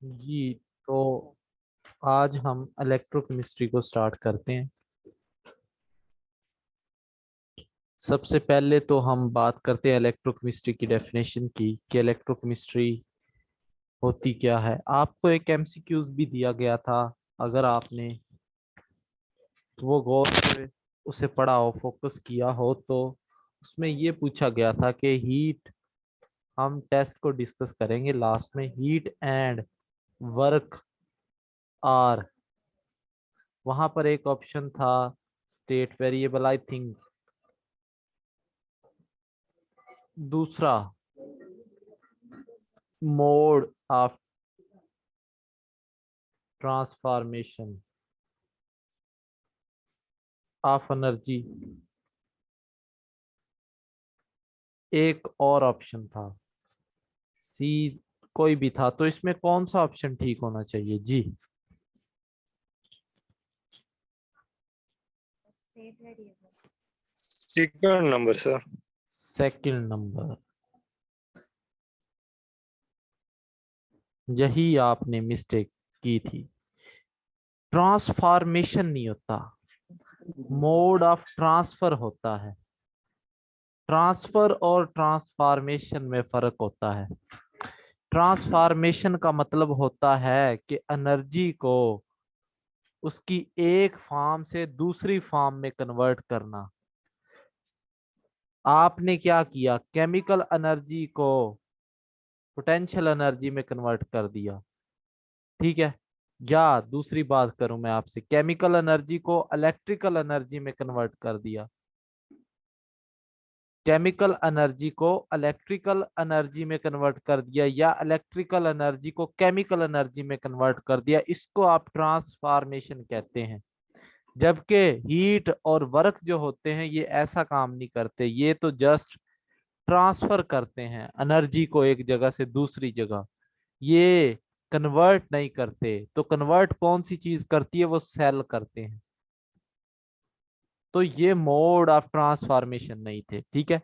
जी, तो आज हम इलेक्ट्रोकेमिस्ट्री को स्टार्ट करते हैं। सबसे पहले तो हम बात करते हैं इलेक्ट्रोकेमिस्ट्री की डेफिनेशन की कि इलेक्ट्रोकेमिस्ट्री होती क्या है। आपको एक एमसीक्यूज भी दिया गया था, अगर आपने वो गौर से उसे पढ़ा हो, फोकस किया हो, तो उसमें ये पूछा गया था कि हीट, हम टेस्ट को डिस्कस करेंगे लास्ट में, हीट एंड वर्क आर, वहां पर एक ऑप्शन था स्टेट वेरिएबल आई थिंक, दूसरा mode of transformation of energy, एक और ऑप्शन था सी, कोई भी था। तो इसमें कौन सा ऑप्शन ठीक होना चाहिए जी? Second number sir. Second number. यही आपने मिस्टेक की थी। ट्रांसफॉर्मेशन नहीं होता, मोड ऑफ ट्रांसफर होता है। ट्रांसफर और ट्रांसफॉर्मेशन में फर्क होता है। ट्रांसफॉर्मेशन का मतलब होता है कि एनर्जी को उसकी एक फॉर्म से दूसरी फॉर्म में कन्वर्ट करना। आपने क्या किया, केमिकल एनर्जी को पोटेंशियल एनर्जी में कन्वर्ट कर दिया, ठीक है। या दूसरी बात करूं मैं आपसे, केमिकल एनर्जी को इलेक्ट्रिकल एनर्जी में कन्वर्ट कर दिया। केमिकल एनर्जी को इलेक्ट्रिकल एनर्जी में कन्वर्ट कर दिया, या इलेक्ट्रिकल एनर्जी को केमिकल एनर्जी में कन्वर्ट कर दिया, इसको आप ट्रांसफॉर्मेशन कहते हैं। जबकि हीट और वर्क जो होते हैं ये ऐसा काम नहीं करते, ये तो जस्ट ट्रांसफर करते हैं एनर्जी को एक जगह से दूसरी जगह, ये कन्वर्ट नहीं करते। तो कन्वर्ट कौन सी चीज करती है, वो सेल करते हैं। तो ये मोड ऑफ ट्रांसफॉर्मेशन नहीं थे, ठीक है।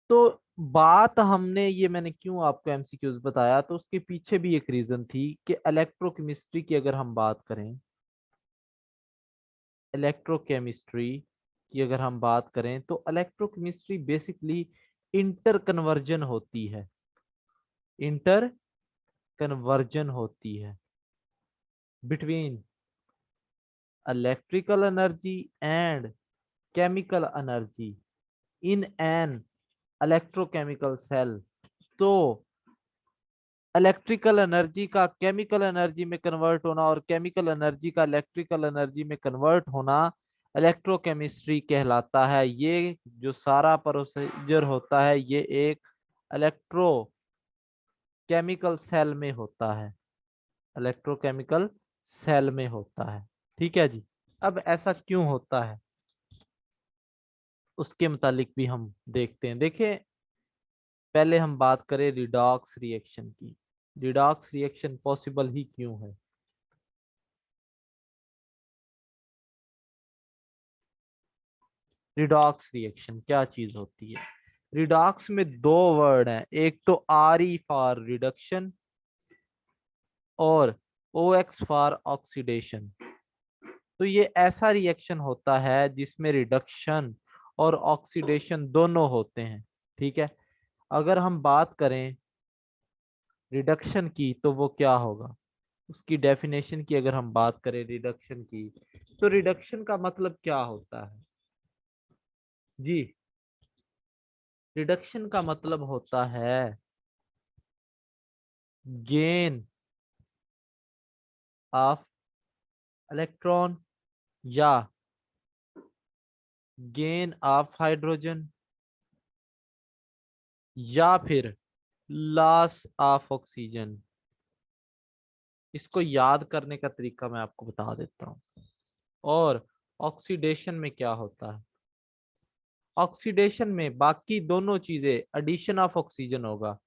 तो बात हमने ये, मैंने क्यों आपको एमसीक्यूज बताया, तो उसके पीछे भी एक रीजन थी कि इलेक्ट्रोकेमिस्ट्री की अगर हम बात करें, इलेक्ट्रोकेमिस्ट्री की अगर हम बात करें तो इलेक्ट्रोकेमिस्ट्री बेसिकली इंटर कन्वर्जन होती है। इंटर कन्वर्जन होती है between electrical energy and chemical energy in an electrochemical cell. तो इलेक्ट्रिकल एनर्जी का केमिकल एनर्जी में कन्वर्ट होना और केमिकल एनर्जी का इलेक्ट्रिकल एनर्जी में कन्वर्ट होना इलेक्ट्रोकेमिस्ट्री कहलाता है। ये जो सारा प्रोसीजर होता है ये एक इलेक्ट्रो केमिकल सेल में होता है, इलेक्ट्रोकेमिकल सेल में होता है, ठीक है जी। अब ऐसा क्यों होता है उसके मुतालिक भी हम देखते हैं। देखें, पहले हम बात करें रिडॉक्स रिएक्शन की। रिडॉक्स रिएक्शन पॉसिबल ही क्यों है? रिडॉक्स रिएक्शन क्या चीज होती है? रिडॉक्स में दो वर्ड हैं, एक तो आर ई फॉर रिडक्शन और ओ एक्स फॉर ऑक्सीडेशन। तो ये ऐसा रिएक्शन होता है जिसमें रिडक्शन और ऑक्सीडेशन दोनों होते हैं, ठीक है। अगर हम बात करें रिडक्शन की तो वो क्या होगा, उसकी डेफिनेशन की अगर हम बात करें रिडक्शन की, तो रिडक्शन का मतलब क्या होता है जी? रिडक्शन का मतलब होता है गेन ऑफ इलेक्ट्रॉन या गेन ऑफ हाइड्रोजन या फिर लॉस ऑफ ऑक्सीजन। इसको याद करने का तरीका मैं आपको बता देता हूँ। और ऑक्सीडेशन में क्या होता है? ऑक्सीडेशन में बाकी दोनों चीजें, एडिशन ऑफ ऑक्सीजन होगा,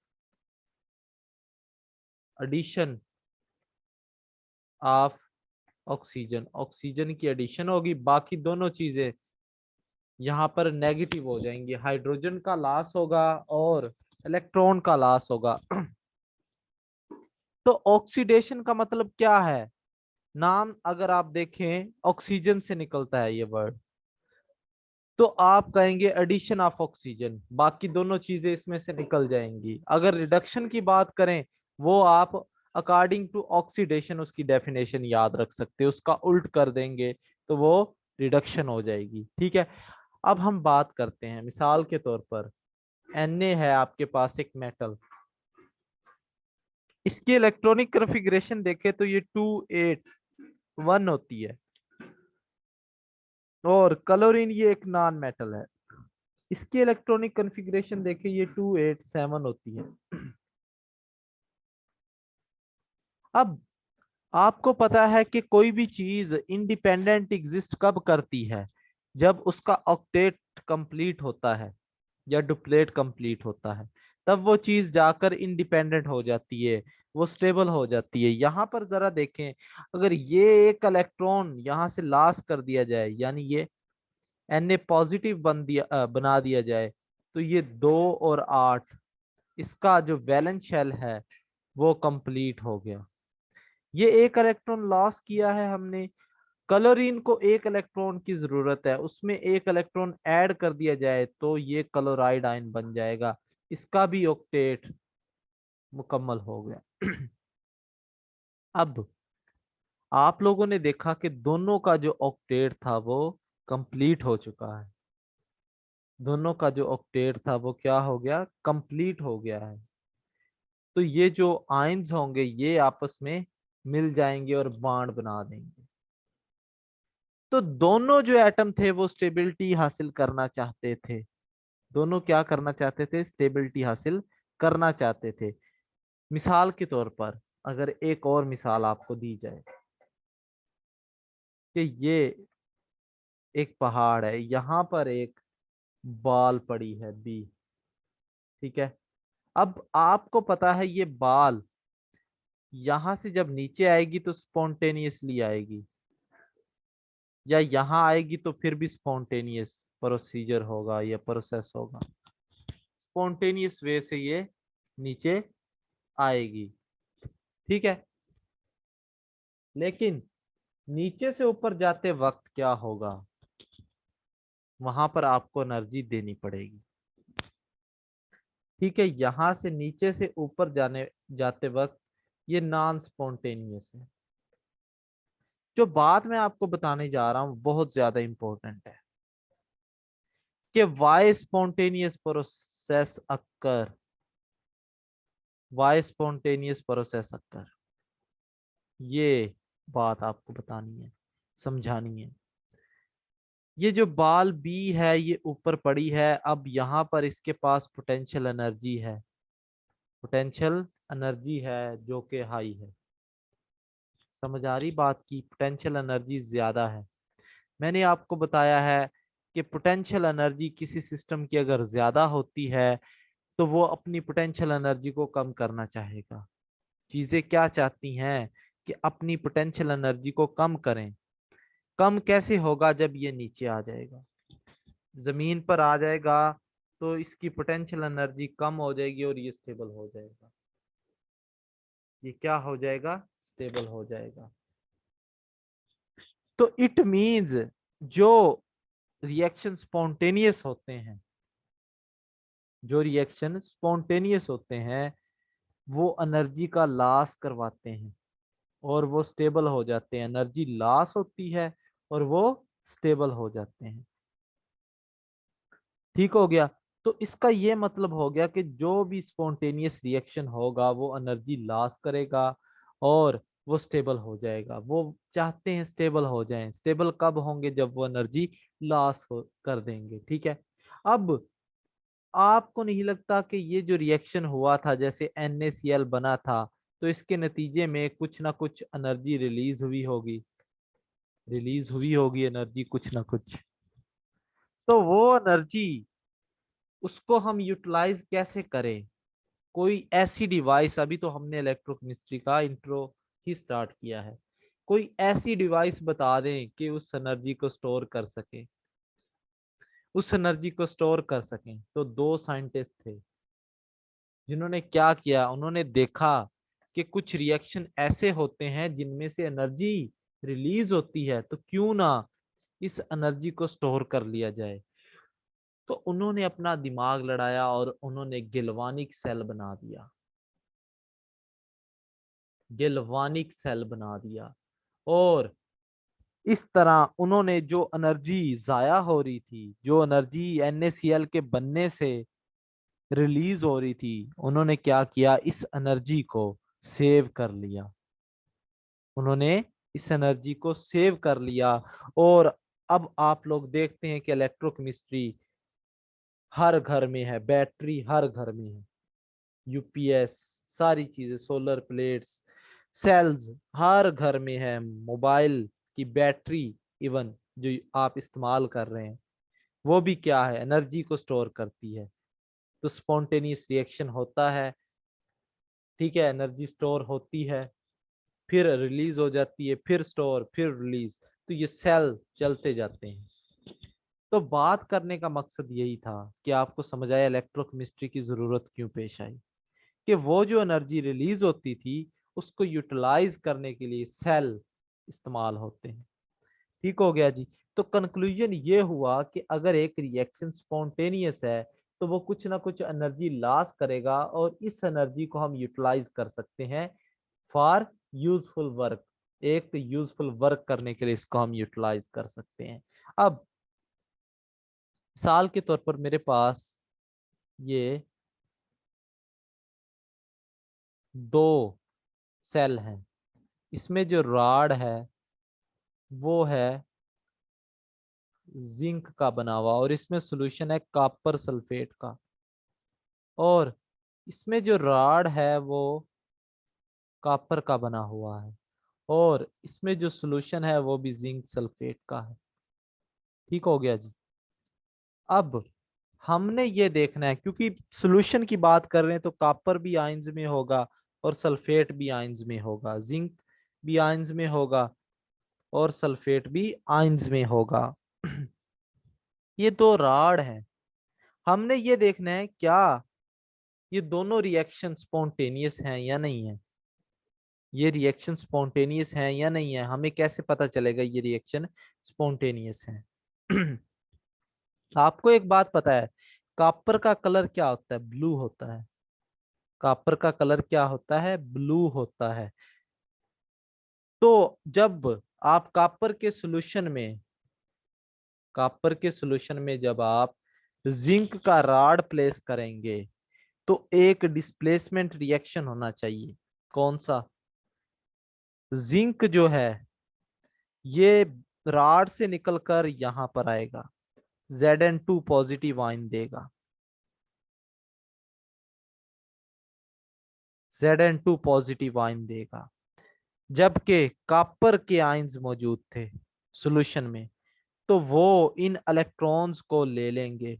एडिशन ऑफ ऑक्सीजन, ऑक्सीजन की एडिशन होगी, बाकी दोनों चीजें यहाँ पर नेगेटिव हो जाएंगी, हाइड्रोजन का लॉस होगा और इलेक्ट्रॉन का लॉस होगा। तो ऑक्सीडेशन का मतलब क्या है? नाम अगर आप देखें, ऑक्सीजन से निकलता है ये वर्ड, तो आप कहेंगे एडिशन ऑफ ऑक्सीजन, बाकी दोनों चीजें इसमें से निकल जाएंगी। अगर रिडक्शन की बात करें, वो आप अकॉर्डिंग टू ऑक्सीडेशन उसकी डेफिनेशन याद रख सकते हो, उसका उल्ट कर देंगे तो वो रिडक्शन हो जाएगी। ठीक है, अब हम बात करते हैं मिसाल के तौर पर Na है आपके पास एक मेटल, इसकी इलेक्ट्रॉनिक कॉन्फ़िगरेशन देखें तो ये 281 होती है, और क्लोरीन ये एक नॉन मेटल है, इसकी इलेक्ट्रॉनिक कॉन्फ़िगरेशन देखें ये 287 होती है। अब आपको पता है कि कोई भी चीज इंडिपेंडेंट एग्जिस्ट कब करती है? जब उसका ऑक्टेट कंप्लीट होता है या डुप्लेट कंप्लीट होता है, तब वो चीज जाकर इंडिपेंडेंट हो जाती है, वो स्टेबल हो जाती है। यहाँ पर जरा देखें, अगर ये एक इलेक्ट्रॉन यहाँ से लॉस कर दिया जाए, यानी ये Na पॉजिटिव बना दिया जाए, तो ये 2 और 8, इसका जो वैलेंस शेल है वो कंप्लीट हो गया। ये एक इलेक्ट्रॉन लॉस किया है हमने, क्लोरीन को एक इलेक्ट्रॉन की जरूरत है, उसमें एक इलेक्ट्रॉन ऐड कर दिया जाए तो ये क्लोराइड आयन बन जाएगा, इसका भी ऑक्टेट मुकम्मल हो गया। अब आप लोगों ने देखा कि दोनों का जो ऑक्टेट था वो कंप्लीट हो चुका है, दोनों का जो ऑक्टेट था वो क्या हो गया, कंप्लीट हो गया है। तो ये जो आयन्स होंगे ये आपस में मिल जाएंगे और बॉन्ड बना देंगे। तो दोनों जो एटम थे वो स्टेबिलिटी हासिल करना चाहते थे, दोनों क्या करना चाहते थे, स्टेबिलिटी हासिल करना चाहते थे। मिसाल के तौर पर अगर एक और मिसाल आपको दी जाए कि ये एक पहाड़ है, यहाँ पर एक बाल पड़ी है बी, ठीक है। अब आपको पता है ये बाल यहां से जब नीचे आएगी तो स्पॉन्टेनियसली आएगी, या यहाँ आएगी तो फिर भी स्पॉन्टेनियस प्रोसीजर होगा या प्रोसेस होगा, स्पॉन्टेनियस वे से ये नीचे आएगी, ठीक है। लेकिन नीचे से ऊपर जाते वक्त क्या होगा, वहां पर आपको एनर्जी देनी पड़ेगी, ठीक है। यहां से नीचे से ऊपर जाने जाते वक्त ये नॉन स्पॉन्टेनियस है। जो बात मैं आपको बताने जा रहा हूं बहुत ज्यादा इंपॉर्टेंट है कि why spontaneous process occur, why spontaneous process occur, ये बात आपको बतानी है, समझानी है। ये जो बाल बी है ये ऊपर पड़ी है, अब यहाँ पर इसके पास पोटेंशियल एनर्जी है, पोटेंशियल एनर्जी है जो कि हाई है। समझ आ रही बात की, पोटेंशियल एनर्जी ज्यादा है। मैंने आपको बताया है कि पोटेंशियल एनर्जी किसी सिस्टम की अगर ज्यादा होती है तो वो अपनी पोटेंशियल एनर्जी को कम करना चाहेगा। चीजें क्या चाहती हैं कि अपनी पोटेंशियल एनर्जी को कम करें। कम कैसे होगा, जब ये नीचे आ जाएगा, जमीन पर आ जाएगा, तो इसकी पोटेंशियल एनर्जी कम हो जाएगी और ये स्टेबल हो जाएगा। ये क्या हो जाएगा, स्टेबल हो जाएगा। तो इट मींस जो रिएक्शन स्पॉन्टेनियस होते हैं, जो रिएक्शन स्पॉन्टेनियस होते हैं वो एनर्जी का लॉस करवाते हैं और वो स्टेबल हो जाते हैं, एनर्जी लॉस होती है और वो स्टेबल हो जाते हैं। ठीक हो गया। तो इसका ये मतलब हो गया कि जो भी स्पॉन्टेनियस रिएक्शन होगा वो एनर्जी लॉस करेगा और वो स्टेबल हो जाएगा। वो चाहते हैं स्टेबल हो जाएं, स्टेबल कब होंगे, जब वो एनर्जी लॉस हो कर देंगे, ठीक है। अब आपको नहीं लगता कि ये जो रिएक्शन हुआ था, जैसे NaCl बना था, तो इसके नतीजे में कुछ ना कुछ एनर्जी रिलीज हुई होगी, रिलीज हुई होगी एनर्जी कुछ ना कुछ। तो वो एनर्जी उसको हम यूटिलाइज कैसे करें? कोई ऐसी डिवाइस, अभी तो हमने इलेक्ट्रोकेमिस्ट्री का इंट्रो ही स्टार्ट किया है, कोई ऐसी डिवाइस बता दें कि उस एनर्जी को स्टोर कर सके, उस एनर्जी को स्टोर कर सकें। तो 2 साइंटिस्ट थे जिन्होंने क्या किया, उन्होंने देखा कि कुछ रिएक्शन ऐसे होते हैं जिनमें से एनर्जी रिलीज होती है, तो क्यों ना इस एनर्जी को स्टोर कर लिया जाए। तो उन्होंने अपना दिमाग लड़ाया और उन्होंने गैल्वानिक सेल बना दिया, गैल्वानिक सेल बना दिया। और इस तरह उन्होंने जो एनर्जी जाया हो रही थी, जो एनर्जी NaCl के बनने से रिलीज हो रही थी, उन्होंने क्या किया, इस एनर्जी को सेव कर लिया। उन्होंने इस एनर्जी को सेव कर लिया। और अब आप लोग देखते हैं कि इलेक्ट्रोकेमिस्ट्री हर घर में है, बैटरी हर घर में है, यूपीएस, सारी चीजें, सोलर प्लेट्स, सेल्स हर घर में है, मोबाइल की बैटरी इवन जो आप इस्तेमाल कर रहे हैं वो भी क्या है, एनर्जी को स्टोर करती है। तो स्पॉन्टेनियस रिएक्शन होता है, ठीक है, एनर्जी स्टोर होती है, फिर रिलीज हो जाती है, फिर स्टोर, फिर रिलीज, तो ये सेल चलते जाते हैं। तो बात करने का मकसद यही था कि आपको समझ आया इलेक्ट्रोकेमिस्ट्री की जरूरत क्यों पेश आई, कि वो जो एनर्जी रिलीज होती थी उसको यूटिलाइज करने के लिए सेल इस्तेमाल होते हैं। ठीक हो गया जी। तो कंक्लूजन ये हुआ कि अगर एक रिएक्शन स्पॉन्टेनियस है तो वो कुछ ना कुछ एनर्जी लॉस करेगा और इस एनर्जी को हम यूटिलाइज कर सकते हैं फॉर यूजफुल वर्क। एक यूजफुल वर्क करने के लिए इसको हम यूटिलाइज कर सकते हैं। अब मिसाल के तौर पर मेरे पास ये दो सेल हैं, इसमें जो रॉड है वो है जिंक का बना हुआ और इसमें सॉल्यूशन है कॉपर सल्फेट का, और इसमें जो रॉड है वो कॉपर का बना हुआ है और इसमें जो सॉल्यूशन है वो भी जिंक सल्फेट का है। ठीक हो गया जी। अब हमने ये देखना है, क्योंकि सॉल्यूशन की बात कर रहे हैं तो कॉपर भी आयंस में होगा और सल्फेट भी आयंस में होगा, जिंक भी आयंस में होगा और सल्फेट भी आयंस में होगा। ये दो रॉड हैं, हमने ये देखना है क्या ये दोनों रिएक्शन स्पॉन्टेनियस हैं या नहीं है। ये रिएक्शन स्पॉन्टेनियस है या नहीं है, हमें कैसे पता चलेगा ये रिएक्शन स्पॉन्टेनियस है। आपको एक बात पता है, कॉपर का कलर क्या होता है, ब्लू होता है। कॉपर का कलर क्या होता है, ब्लू होता है। तो जब आप कॉपर के सॉल्यूशन में जब आप जिंक का रॉड प्लेस करेंगे तो एक डिस्प्लेसमेंट रिएक्शन होना चाहिए। कौन सा, जिंक जो है ये रॉड से निकलकर यहां पर आएगा, Zn2 पॉजिटिव आयन देगा, Zn2 पॉजिटिव आयन देगा। जबकि कॉपर के आयंस मौजूद थे सॉल्यूशन में तो वो इन इलेक्ट्रॉन्स को ले लेंगे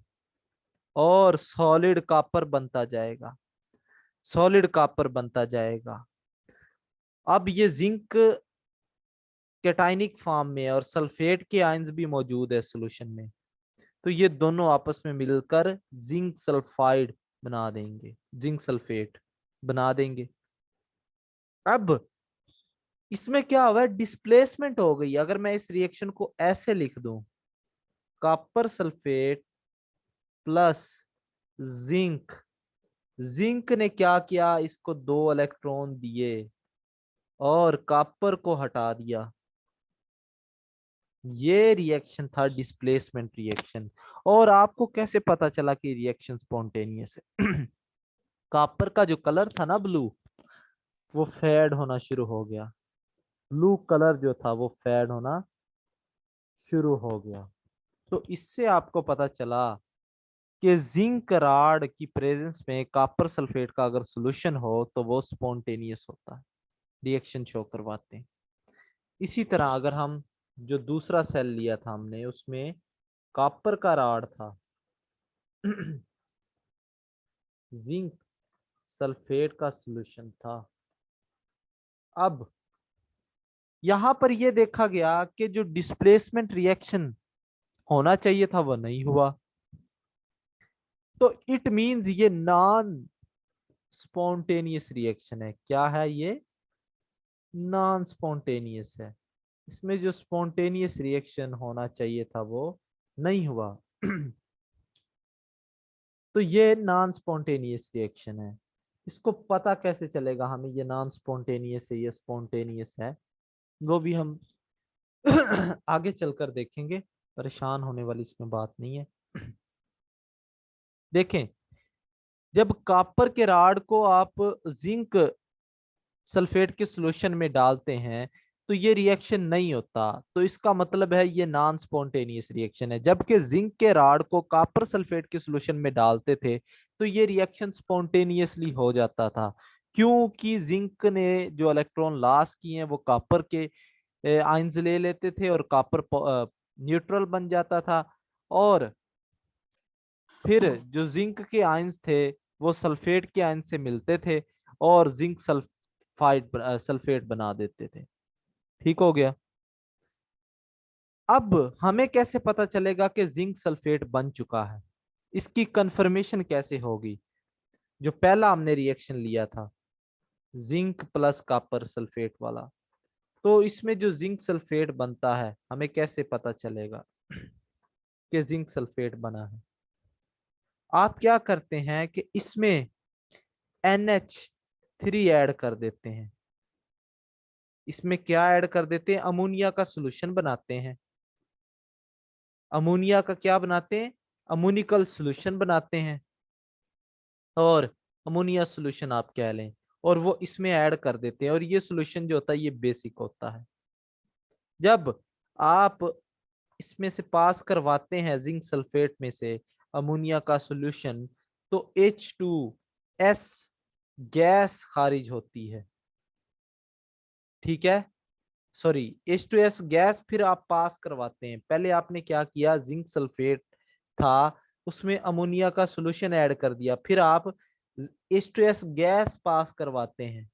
और सॉलिड कॉपर बनता जाएगा, सॉलिड कॉपर बनता जाएगा। अब ये जिंक कैटायनिक फॉर्म में और सल्फेट के आयंस भी मौजूद है सॉल्यूशन में, तो ये दोनों आपस में मिलकर जिंक सल्फाइड बना देंगे, जिंक सल्फेट बना देंगे। अब इसमें क्या हुआ, डिस्प्लेसमेंट हो गई। अगर मैं इस रिएक्शन को ऐसे लिख दूं, copper sulphate plus zinc, zinc ने क्या किया, इसको 2 इलेक्ट्रॉन दिए और कॉपर को हटा दिया, ये रिएक्शन था डिस्प्लेसमेंट रिएक्शन। और आपको कैसे पता चला कि रिएक्शन स्पॉन्टेनियस है? कॉपर का जो कलर था ना ब्लू, वो फेड होना शुरू हो गया, ब्लू कलर जो था वो फेड होना शुरू हो गया। तो इससे आपको पता चला कि जिंक रॉड की प्रेजेंस में कॉपर सल्फेट का अगर सॉल्यूशन हो तो वो स्पॉन्टेनियस होता है, रिएक्शन शो करवाते हैं। इसी तरह अगर हम जो दूसरा सेल लिया था हमने उसमें कॉपर का रॉड था, जिंक सल्फेट का सॉल्यूशन था। अब यहां पर यह देखा गया कि जो डिस्प्लेसमेंट रिएक्शन होना चाहिए था वो नहीं हुआ, तो इट मींस ये नॉन स्पॉन्टेनियस रिएक्शन है। क्या है ये? नॉन स्पॉन्टेनियस है। इसमें जो स्पॉन्टेनियस रिएक्शन होना चाहिए था वो नहीं हुआ। तो ये नॉन स्पॉन्टेनियस रिएक्शन है। इसको पता कैसे चलेगा हमें ये नॉन स्पॉन्टेनियस है या स्पॉन्टेनियस है, वो भी हम आगे चलकर देखेंगे। परेशान होने वाली इसमें बात नहीं है। देखें, जब कॉपर के राड को आप जिंक सल्फेट के सॉल्यूशन में डालते हैं तो ये रिएक्शन नहीं होता, तो इसका मतलब है ये नॉन स्पॉन्टेनियस रिएक्शन है। जबकि जिंक के राड को कॉपर सल्फेट के सॉल्यूशन में डालते थे तो ये रिएक्शन स्पॉन्टेनियसली हो जाता था, क्योंकि जिंक ने जो इलेक्ट्रॉन लॉस किए हैं वो कॉपर के आयंस ले लेते थे और कॉपर न्यूट्रल बन जाता था, और फिर जो जिंक के आयंस थे वो सल्फेट के आयन से मिलते थे और जिंक सल्फेट बना देते थे। ठीक हो गया। अब हमें कैसे पता चलेगा कि जिंक सल्फेट बन चुका है? इसकी कंफर्मेशन कैसे होगी? जो पहला हमने रिएक्शन लिया था जिंक प्लस कॉपर सल्फेट वाला, तो इसमें जो जिंक सल्फेट बनता है हमें कैसे पता चलेगा कि जिंक सल्फेट बना है? आप क्या करते हैं कि इसमें NH3 ऐड कर देते हैं। इसमें क्या ऐड कर देते हैं? अमोनिया का सॉल्यूशन बनाते हैं। अमोनिया का क्या बनाते हैं? अमोनिकल सॉल्यूशन बनाते हैं, और अमोनिया सॉल्यूशन आप कह लें, और वो इसमें ऐड कर देते हैं, और ये सॉल्यूशन जो होता है ये बेसिक होता है। जब आप इसमें से पास करवाते हैं जिंक सल्फेट में से अमोनिया का सॉल्यूशन, तो H2S गैस खारिज होती है। ठीक है, सॉरी, H2S गैस फिर आप पास करवाते हैं। पहले आपने क्या किया, जिंक सल्फेट था उसमें अमोनिया का सॉल्यूशन ऐड कर दिया, फिर आप H2S गैस पास करवाते हैं।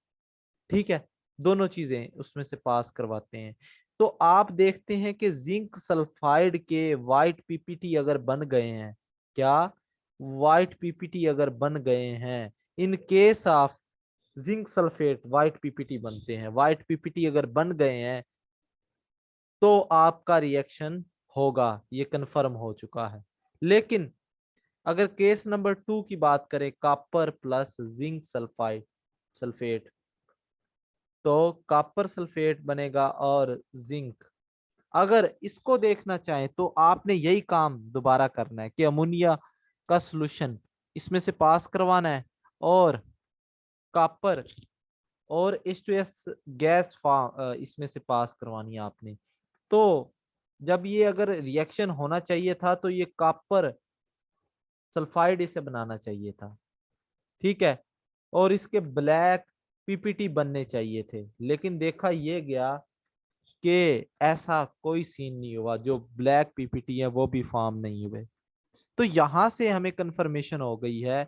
ठीक है, दोनों चीजें उसमें से पास करवाते हैं। तो आप देखते हैं कि जिंक सल्फाइड के वाइट पीपीटी अगर बन गए हैं, क्या वाइट पीपीटी अगर बन गए हैं, in case of zinc sulphate white PPT बनते हैं। वाइट पीपीटी अगर बन गए हैं तो आपका रिएक्शन होगा, ये कंफर्म हो चुका है। लेकिन अगर केस नंबर 2 की बात करें, copper plus zinc sulphide sulphate, तो कॉपर सल्फेट बनेगा और जिंक। अगर इसको देखना चाहें तो आपने यही काम दोबारा करना है कि अमोनिया का सॉल्यूशन इसमें से पास करवाना है, और कॉपर और H2S गैस इसमें से पास करवानी है आपने। तो जब ये अगर रिएक्शन होना चाहिए था तो ये कॉपर सल्फाइड इसे बनाना चाहिए था। ठीक है, और इसके ब्लैक पीपीटी बनने चाहिए थे, लेकिन देखा ये गया कि ऐसा कोई सीन नहीं हुआ, जो ब्लैक पीपीटी है वो भी फॉर्म नहीं हुए। तो यहां से हमें कंफर्मेशन हो गई है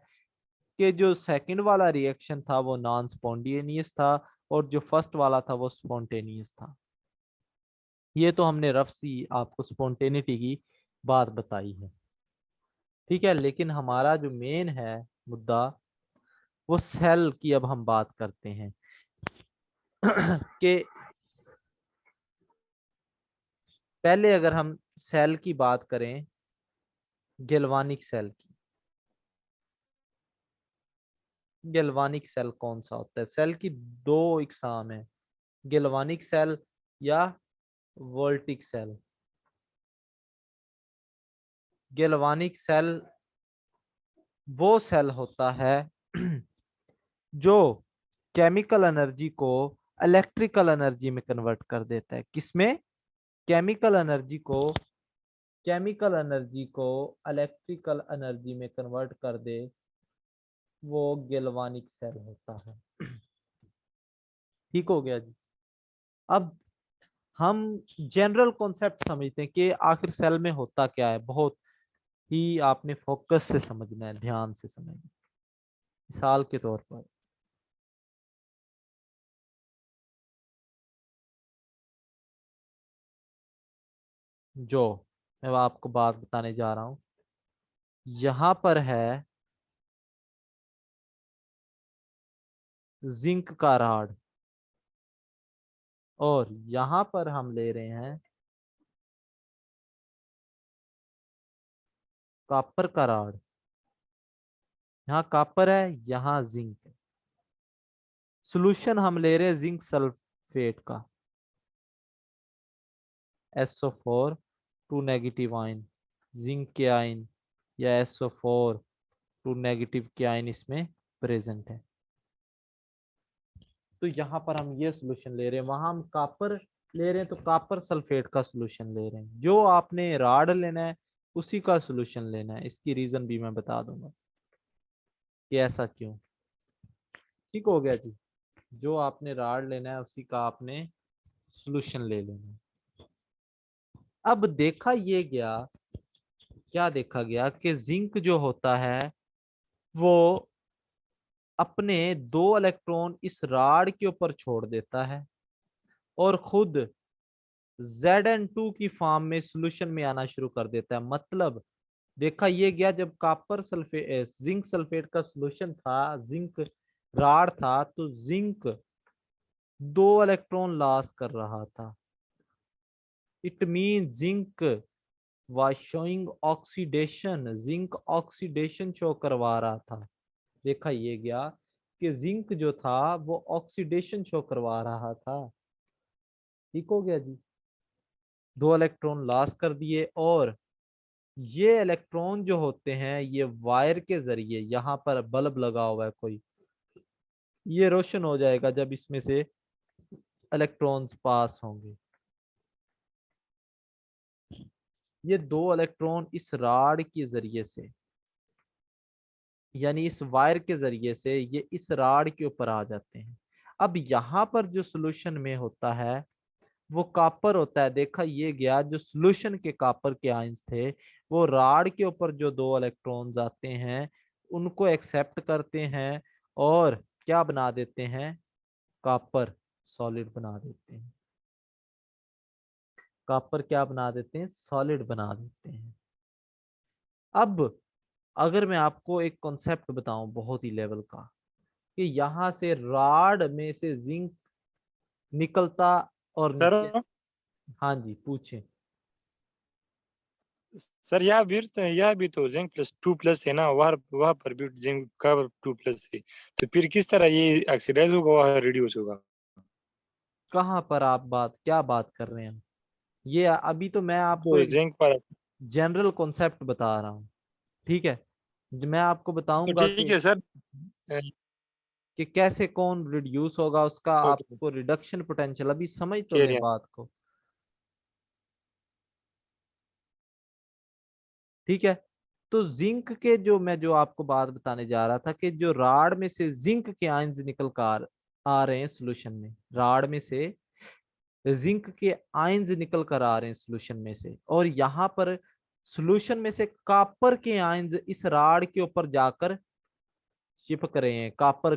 कि जो सेकंड वाला रिएक्शन था वो नॉन स्पॉन्टेनियस था, और जो फर्स्ट वाला था वो स्पॉन्टेनियस था। ये तो हमने रफ सी आपको स्पॉन्टेनिटी की बात बताई है। ठीक है, लेकिन हमारा जो मेन है मुद्दा, वो सेल की अब हम बात करते हैं कि पहले अगर हम सेल की बात करें, गैल्वानिक सेल की, गैल्वानिक सेल कौन सा होता है? सेल की दो इकसाम है, गैल्वानिक सेल या वोल्टिक सेल। गैल्वानिक सेल वो सेल होता है जो केमिकल एनर्जी को इलेक्ट्रिकल एनर्जी में कन्वर्ट कर देता है। किसमें? केमिकल एनर्जी को केमिकल एनर्जी को इलेक्ट्रिकल एनर्जी में कन्वर्ट कर दे, वो गैल्वानिक सेल होता है। ठीक हो गया जी। अब हम जनरल कॉन्सेप्ट समझते हैं कि आखिर सेल में होता क्या है। बहुत ही आपने फोकस से समझना है, ध्यान से समझना। मिसाल के तौर पर, जो मैं आपको बात बताने जा रहा हूं, यहां पर है जिंक का राड, और यहां पर हम ले रहे हैं कॉपर का राड। यहाँ कॉपर है, यहाँ जिंक है। सोल्यूशन हम ले रहे हैं जिंक सल्फेट का, SO4 two negative ion, zinc के आयन या SO4 टू नेगेटिव के आयन इसमें प्रेजेंट है। तो यहाँ पर हम ये सोल्यूशन ले रहे हैं, वहां हम कॉपर ले रहे हैं तो कॉपर सल्फेट का सोल्यूशन ले रहे हैं। जो आपने राड लेना है उसी का सोल्यूशन लेना है। इसकी रीजन भी मैं बता दूंगा कि ऐसा क्यों। ठीक हो गया जी। जो आपने राड लेना है उसी का आपने सोल्यूशन ले लेना है। अब देखा ये गया, क्या देखा गया कि जिंक जो होता है वो अपने 2 इलेक्ट्रॉन इस राड के ऊपर छोड़ देता है और खुद Zn2 की फॉर्म में सॉल्यूशन में आना शुरू कर देता है। मतलब देखा ये गया, जब कॉपर सल्फेट जिंक सल्फेट का सॉल्यूशन था, जिंक राड था, तो जिंक 2 इलेक्ट्रॉन लॉस कर रहा था। It mean zinc was showing oxidation, zinc oxidation show करवा रहा था। देखा ये गया कि जिंक जो था वो ऑक्सीडेशन शो करवा रहा था। ठीक हो गया जी। 2 इलेक्ट्रॉन लॉस कर दिए, और ये इलेक्ट्रॉन जो होते हैं ये वायर के जरिए, यहाँ पर बल्ब लगा हुआ है कोई, ये रोशन हो जाएगा जब इसमें से इलेक्ट्रॉन्स पास होंगे। ये 2 इलेक्ट्रॉन इस राड के जरिए से, यानी इस वायर के जरिए से ये इस राड के ऊपर आ जाते हैं। अब यहाँ पर जो सोल्यूशन में होता है वो कॉपर होता है। देखा ये गया, जो सोल्यूशन के कॉपर के आयंस थे वो राड के ऊपर जो 2 इलेक्ट्रॉन्स आते हैं उनको एक्सेप्ट करते हैं और क्या बना देते हैं, कॉपर सॉलिड बना देते हैं। कॉपर क्या बना देते हैं, सॉलिड बना देते हैं। अब अगर मैं आपको एक कॉन्सेप्ट बताऊं बहुत ही लेवल का, कि यहाँ से राड में से जिंक निकलता और सर नीचे। हाँ जी पूछें। सर यह भी तो जिंक +2 है ना, वहाँ पर भी जिंक का 2 है, तो फिर किस तरह ये ऑक्सीडाइज होगा वह रिड्यूस होगा? कहाँ पर आप क्या बात कर रहे हैं? ये अभी तो मैं आपको जो एक जिंक पर, जनरल कॉन्सेप्ट बता रहा हूँ। ठीक है, मैं आपको तो बताऊंगा ठीक है सर। कि कैसे कौन रिड्यूस होगा, उसका ओके, आपको रिडक्शन पोटेंशियल, अभी समझ तो लें कैरियर। बात को। ठीक है, तो जिंक के जो आपको बात बताने जा रहा था कि जो राड में से जिंक के आयंस निकल कर आ रहे हैं सोल्यूशन में, राड में से जिंक के आयंस निकल कर आ रहे हैं सोल्यूशन में से, और यहाँ पर सोल्यूशन में से कॉपर के आयंस इस राड के ऊपर जाकर चिपक रहे हैं, कॉपर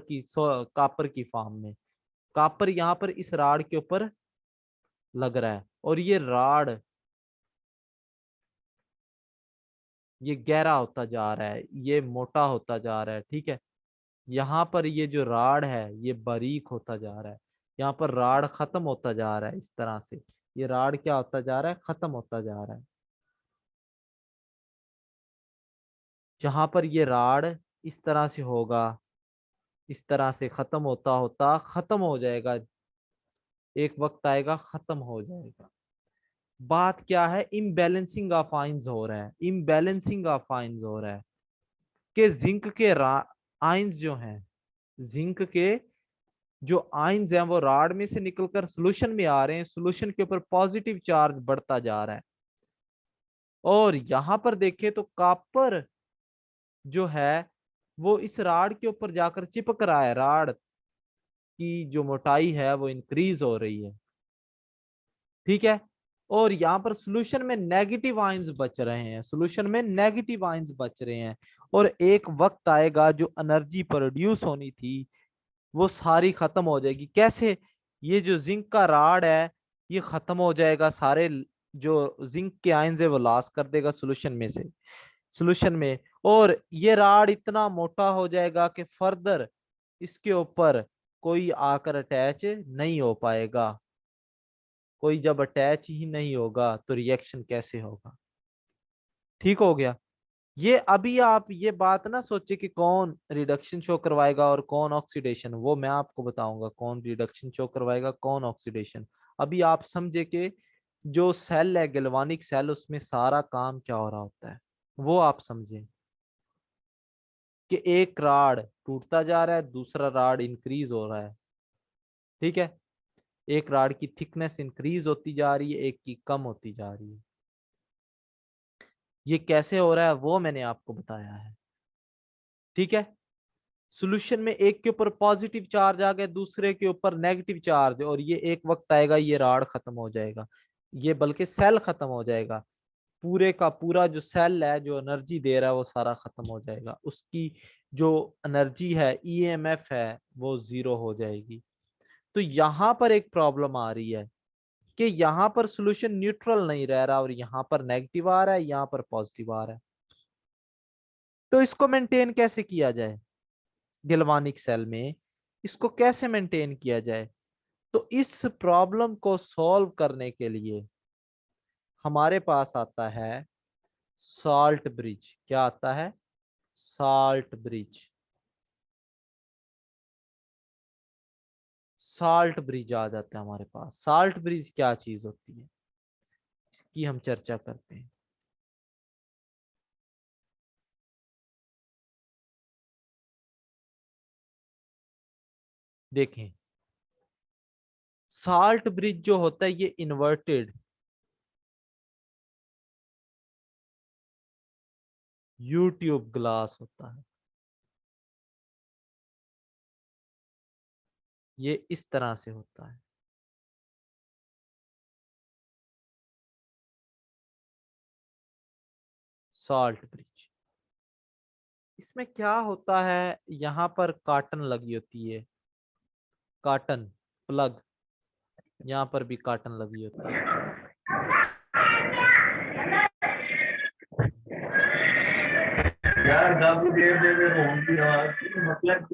की फॉर्म में। कॉपर यहाँ पर इस राड के ऊपर लग रहा है, और ये राड ये गहरा होता जा रहा है, ये मोटा होता जा रहा है। ठीक है, यहाँ पर ये जो राड है ये बारीक होता जा रहा है, यहाँ पर राड खत्म होता जा रहा है। इस तरह से ये राड क्या होता जा रहा है, खत्म होता जा रहा है। जहां पर ये राड इस तरह से होगा, इस तरह से खत्म होता होता खत्म हो जाएगा, एक वक्त आएगा खत्म हो जाएगा। बात क्या है, इम्बैलेंसिंग ऑफ आयंस हो रहा है, इम्बैलेंसिंग ऑफ आयंस हो रहा है कि जिंक के आयंस जो हैं, जिंक के जो आयंस हैं वो राड में से निकलकर सोल्यूशन में आ रहे हैं, सोल्यूशन के ऊपर पॉजिटिव चार्ज बढ़ता जा रहा है। और यहां पर देखें तो कॉपर जो है वो इस राड के ऊपर जाकर चिपक रहा है, राड की जो मोटाई है वो इंक्रीज हो रही है। ठीक है, और यहाँ पर सोल्यूशन में नेगेटिव आयंस बच रहे हैं, सोल्यूशन में नेगेटिव आयंस बच रहे हैं, और एक वक्त आएगा जो एनर्जी प्रोड्यूस होनी थी वो सारी खत्म हो जाएगी। कैसे? ये जो जिंक का राड है ये खत्म हो जाएगा, सारे जो जिंक के आयंस है वो लॉस कर देगा सोल्यूशन में से, सोल्यूशन में, और ये राड इतना मोटा हो जाएगा कि फर्दर इसके ऊपर कोई आकर अटैच नहीं हो पाएगा। कोई जब अटैच ही नहीं होगा तो रिएक्शन कैसे होगा? ठीक हो गया। ये अभी आप ये बात ना सोचे कि कौन रिडक्शन शो करवाएगा और कौन ऑक्सीडेशन, वो मैं आपको बताऊंगा कौन रिडक्शन शो करवाएगा कौन ऑक्सीडेशन। अभी आप समझे कि जो सेल है गैल्वानिक सेल, उसमें सारा काम क्या हो रहा होता है वो आप समझें कि एक राड टूटता जा रहा है, दूसरा राड इंक्रीज हो रहा है। ठीक है, एक राड की थिकनेस इंक्रीज होती जा रही है, एक की कम होती जा रही है। ये कैसे हो रहा है वो मैंने आपको बताया है। ठीक है, सॉल्यूशन में एक के ऊपर पॉजिटिव चार्ज आ गया, दूसरे के ऊपर नेगेटिव चार्ज, और ये एक वक्त आएगा ये राड खत्म हो जाएगा, ये बल्कि सेल खत्म हो जाएगा। पूरे का पूरा जो सेल है जो एनर्जी दे रहा है वो सारा खत्म हो जाएगा, उसकी जो एनर्जी है ईएमएफ है वो जीरो हो जाएगी। तो यहाँ पर एक प्रॉब्लम आ रही है कि यहाँ पर सॉल्यूशन न्यूट्रल नहीं रह रहा और यहाँ पर नेगेटिव आ रहा है, यहाँ पर पॉजिटिव आ रहा है। तो इसको मेंटेन कैसे किया जाए गैल्वानिक सेल में, इसको कैसे मेंटेन किया जाए? तो इस प्रॉब्लम को सॉल्व करने के लिए हमारे पास आता है सॉल्ट ब्रिज। क्या आता है? Salt bridge. सॉल्ट ब्रिज आ जाता है हमारे पास। सॉल्ट ब्रिज क्या चीज होती है इसकी हम चर्चा करते हैं। देखें, सॉल्ट ब्रिज जो होता है ये इन्वर्टेड यू ट्यूब ग्लास होता है। ये इस तरह से होता है। सॉल्ट ब्रिज, इसमें क्या होता है, यहाँ पर कार्टन लगी होती है, कार्टन प्लग, यहाँ पर भी कार्टन लगी होती है। यार मतलब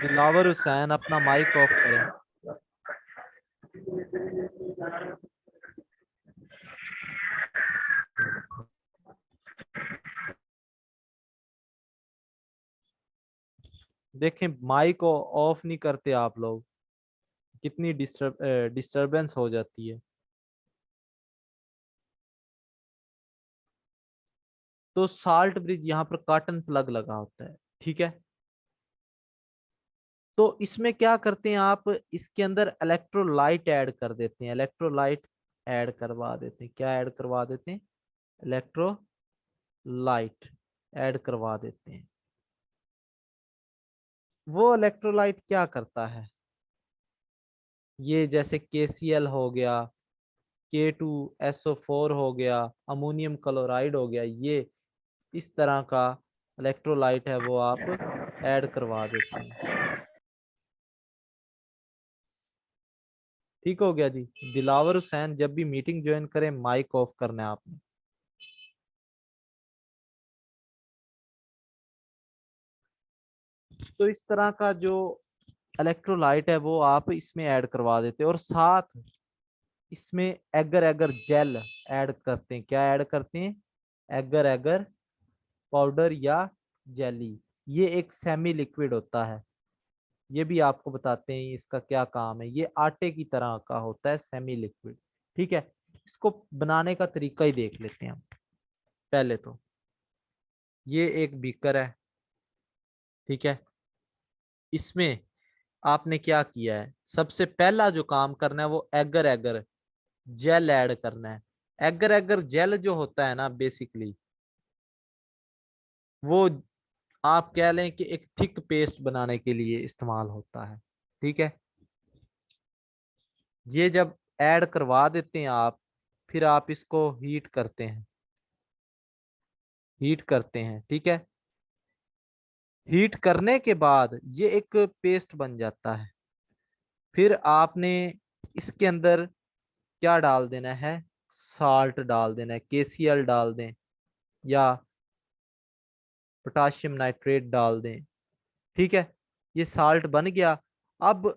दिलावर हुसैन अपना माइक ऑफ करें। देखें माइक ऑफ नहीं करते आप लोग, कितनी डिस्टरबेंस हो जाती है। तो साल्ट ब्रिज यहाँ पर कार्टन प्लग लगा होता है। ठीक है, तो इसमें क्या करते हैं आप, इसके अंदर इलेक्ट्रोलाइट ऐड कर देते हैं, इलेक्ट्रोलाइट ऐड करवा देते हैं। क्या ऐड करवा देते हैं? इलेक्ट्रोलाइट ऐड करवा देते हैं। वो इलेक्ट्रोलाइट क्या करता है, ये जैसे KCl हो गया, K2SO4 हो गया, अमोनियम क्लोराइड हो गया, ये इस तरह का इलेक्ट्रोलाइट है वो आप ऐड करवा देते हैं। ठीक हो गया जी। दिलावर हुसैन जब भी मीटिंग ज्वाइन करें माइक ऑफ करना है आपने। तो इस तरह का जो इलेक्ट्रोलाइट है वो आप इसमें ऐड करवा देते हैं, और साथ इसमें एगर एगर जेल ऐड करते हैं। क्या ऐड करते हैं? एगर एगर पाउडर या जेली। ये एक सेमी लिक्विड होता है, ये भी आपको बताते हैं इसका क्या काम है। ये आटे की तरह का होता है, सेमी लिक्विड। ठीक है, इसको बनाने का तरीका ही देख लेते हैं हम। पहले तो ये एक बीकर है। ठीक है, इसमें आपने क्या किया है, सबसे पहला जो काम करना है वो एगर एगर जेल ऐड करना है। एगर एगर जेल जो होता है ना बेसिकली वो आप कह लें कि एक थिक पेस्ट बनाने के लिए इस्तेमाल होता है। ठीक है, ये जब ऐड करवा देते हैं आप, फिर आप इसको हीट करते हैं, हीट करते हैं। ठीक है, हीट करने के बाद ये एक पेस्ट बन जाता है। फिर आपने इसके अंदर क्या डाल देना है, साल्ट डाल देना है, KCl डाल दें या पोटाशियम नाइट्रेट डाल दें। ठीक है, ये साल्ट बन गया। अब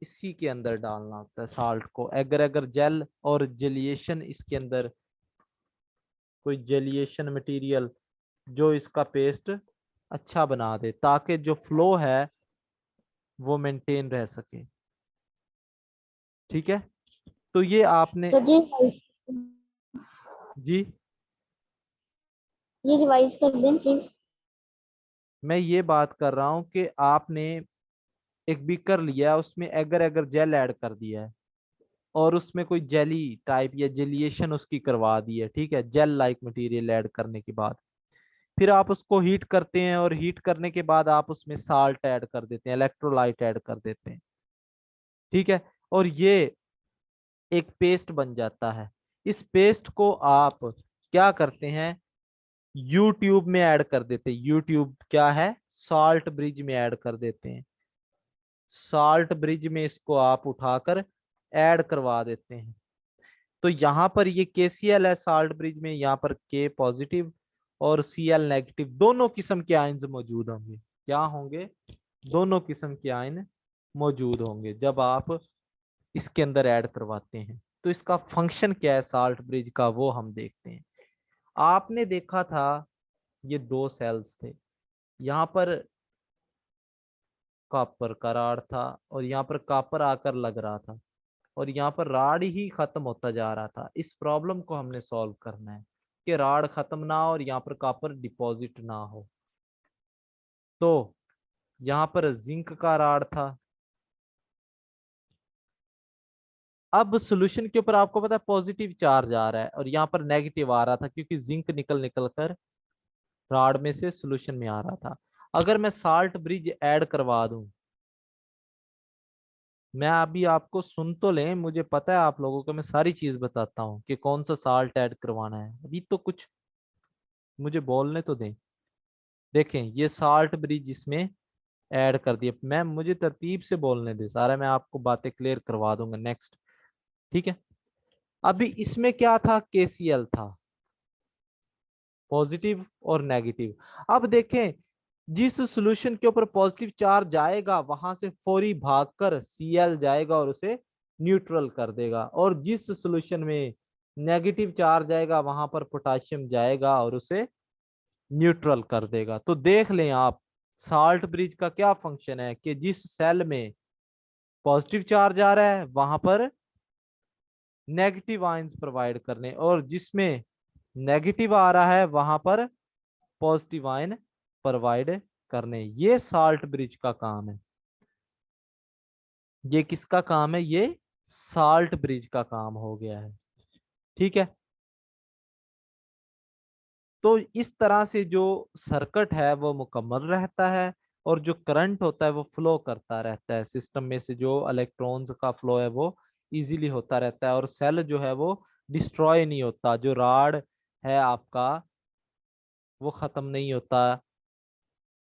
इसी के अंदर डालना होता है साल्ट को, अगर अगर जेल और जेलिएशन इसके अंदर कोई जेलिएशन मटेरियल जो इसका पेस्ट अच्छा बना दे, ताकि जो फ्लो है वो मेंटेन रह सके। ठीक है, तो ये आपने तो जी जी, ये रिवाइज कर दें प्लीज। मैं ये बात कर रहा हूं कि आपने एक बीकर लिया, उसमें एगर एगर जेल ऐड कर दिया है और उसमें कोई जेली टाइप या जेलिएशन उसकी करवा दी है, ठीक है, जेल लाइक मटेरियल ऐड करने के बाद फिर आप उसको हीट करते हैं और हीट करने के बाद आप उसमें साल्ट ऐड कर देते हैं, इलेक्ट्रोलाइट ऐड कर देते हैं। ठीक है, और ये एक पेस्ट बन जाता है। इस पेस्ट को आप क्या करते हैं, यूट्यूब में ऐड कर देते हैं। यूट्यूब क्या है, सॉल्ट ब्रिज में ऐड कर देते हैं। सॉल्ट ब्रिज में इसको आप उठाकर ऐड करवा देते हैं। तो यहाँ पर ये KCl है सॉल्ट ब्रिज में, यहाँ पर K पॉजिटिव और Cl नेगेटिव, दोनों किस्म के आयंस मौजूद होंगे। क्या होंगे, दोनों किस्म के आयन मौजूद होंगे जब आप इसके अंदर ऐड करवाते हैं। तो इसका फंक्शन क्या है सॉल्ट ब्रिज का, वो हम देखते हैं। आपने देखा था ये दो सेल्स थे, यहाँ पर कॉपर का राड था और यहाँ पर कॉपर आकर लग रहा था और यहाँ पर राड ही खत्म होता जा रहा था। इस प्रॉब्लम को हमने सॉल्व करना है कि राड खत्म ना हो और यहाँ पर कॉपर डिपॉजिट ना हो। तो यहाँ पर जिंक का राड था। अब सॉल्यूशन के ऊपर आपको पता है पॉजिटिव चार्ज आ रहा है और यहाँ पर नेगेटिव आ रहा था, क्योंकि जिंक निकल निकल कर राड में से सॉल्यूशन में आ रहा था। अगर मैं साल्ट ब्रिज ऐड करवा दूं, मैं अभी आपको सुन तो लें, मुझे पता है आप लोगों को मैं सारी चीज बताता हूँ कि कौन सा साल्ट ऐड करवाना है, अभी तो कुछ मुझे बोलने तो दें। देखें, ये साल्ट ब्रिज इसमें ऐड कर दिया, मैं मुझे तरतीब से बोलने दे सारा, मैं आपको बातें क्लियर करवा दूंगा नेक्स्ट। ठीक है, अभी इसमें क्या था, KCl था, पॉजिटिव और नेगेटिव। अब देखें, जिस सॉल्यूशन के ऊपर पॉजिटिव चार्ज जाएगा वहां से फौरी भागकर Cl जाएगा और उसे न्यूट्रल कर देगा, और जिस सॉल्यूशन में नेगेटिव चार्ज आएगा वहां पर पोटाशियम जाएगा और उसे न्यूट्रल कर देगा। तो देख लें आप, साल्ट ब्रिज का क्या फंक्शन है कि जिस सेल में पॉजिटिव चार्ज आ रहा है वहां पर नेगेटिव आयंस प्रोवाइड करने, और जिसमें नेगेटिव आ रहा है वहां पर पॉजिटिव आयन प्रोवाइड करने। ये साल्ट ब्रिज का काम है। ये किसका काम है, ये साल्ट ब्रिज का काम हो गया है। ठीक है, तो इस तरह से जो सर्किट है वो मुकम्मल रहता है और जो करंट होता है वो फ्लो करता रहता है। सिस्टम में से जो इलेक्ट्रॉन्स का फ्लो है वो इजीली होता रहता है और सेल जो है वो डिस्ट्रॉय नहीं होता, जो राड है आपका वो खत्म नहीं होता।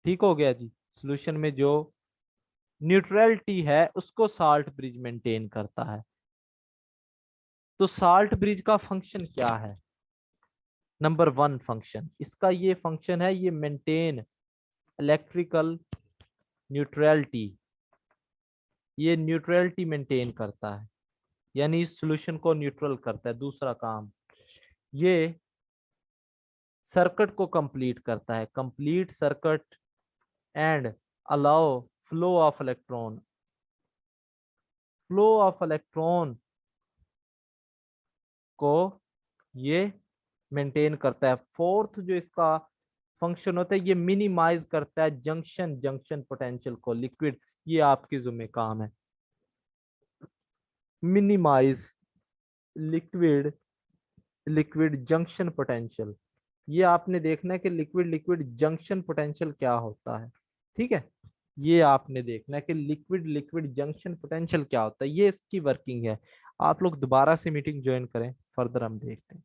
ठीक हो गया जी, सॉल्यूशन में जो न्यूट्रलिटी है उसको साल्ट ब्रिज मेंटेन करता है। तो साल्ट ब्रिज का फंक्शन क्या है, नंबर 1 फंक्शन इसका ये फंक्शन है, ये मेंटेन इलेक्ट्रिकल न्यूट्रलिटी, ये न्यूट्रलिटी मेंटेन करता है, यानी सॉल्यूशन को न्यूट्रल करता है। दूसरा काम, ये सर्किट को कंप्लीट करता है, complete circuit and allow flow of electron, flow of electron को ये मेंटेन करता है। फोर्थ जो इसका फंक्शन होता है, ये मिनिमाइज करता है जंक्शन जंक्शन पोटेंशियल को, लिक्विड, ये आपके जुम्मे काम है, minimise liquid liquid junction potential. ये आपने देखना है कि लिक्विड लिक्विड जंक्शन पोटेंशियल क्या होता है। ठीक है, ये आपने देखना है कि लिक्विड लिक्विड जंक्शन पोटेंशियल क्या होता है, ये इसकी वर्किंग है। आप लोग दोबारा से मीटिंग ज्वाइन करें, फर्दर हम देखते हैं।